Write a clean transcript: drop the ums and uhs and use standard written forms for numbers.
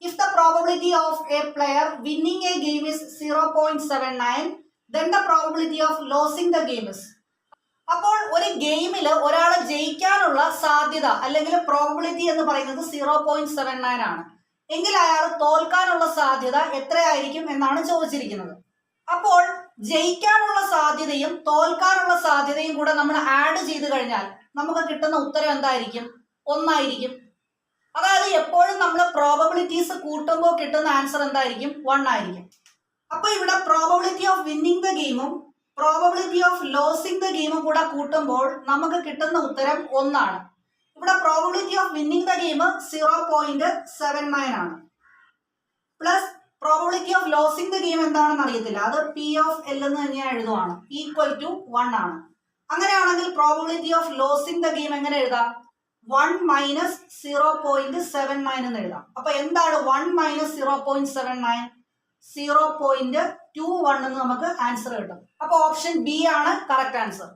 If the probability of a player winning a game is 0.79, then the probability of losing the game is. അപ്പോൾ ഒരു ഗെയിമിൽ ഒരാൾ ജയിക്കാനുള്ള സാധ്യത അല്ലെങ്കിൽ പ്രോബബിലിറ്റി എന്ന് പറയുന്നത് 0.79 ആണ്. എങ്കിൽ അയാൾ തോൽക്കാനുള്ള സാധ്യത എത്രയായിരിക്കും എന്നാണ് ചോദിച്ചിരിക്കുന്നത്. അപ്പോൾ ജയിക്കാനുള്ള സാധ്യതയും തോൽക്കാനുള്ള സാധ്യതയും കൂടെ നമ്മൾ ആഡ് ചെയ്ത് കഴിഞ്ഞാൽ നമുക്ക് കിട്ടുന്ന ഉത്തരം എന്തായിരിക്കും? 1 ആയിരിക്കും. അതായത് എപ്പോഴും നമ്മൾ പ്രോബബിലിറ്റീസ് കൂട്ടുമ്പോൾ കിട്ടുന്ന ആൻസർ എന്തായിരിക്കും? 1 ആയിരിക്കും. അപ്പൊ ഇവിടെ പ്രോബബിലിറ്റി ഓഫ് വിന്നിംഗ് ദ ഗെയിമും പ്രോബബിലിറ്റി ഓഫ് ലോസിംഗ് ദ ഗെയിമും കൂടെ കൂട്ടുമ്പോൾ നമുക്ക് കിട്ടുന്ന ഉത്തരം 1 ആണ്. ഇവിടെ probability of winning the game 0.79 ആണ്. Plus probability of losing the game എന്താണെന്ന് അറിയത്തില്ല, അത് P ഓഫ് L എന്ന് തന്നെയാണ് എഴുതുവാണ്, ഈക്വൽ ടു 1 ആണ്. അങ്ങനെയാണെങ്കിൽ probability of losing the game എങ്ങനെ എഴുതാം? 1 മൈനസ് 0.79 എന്ന് എഴുതാം. അപ്പൊ എന്താണ് 1 മൈനസ് 0.79? 0.21 എന്ന് നമുക്ക് ആൻസർ കിട്ടും. അപ്പൊ ഓപ്ഷൻ ബി ആണ് കറക്റ്റ് ആൻസർ.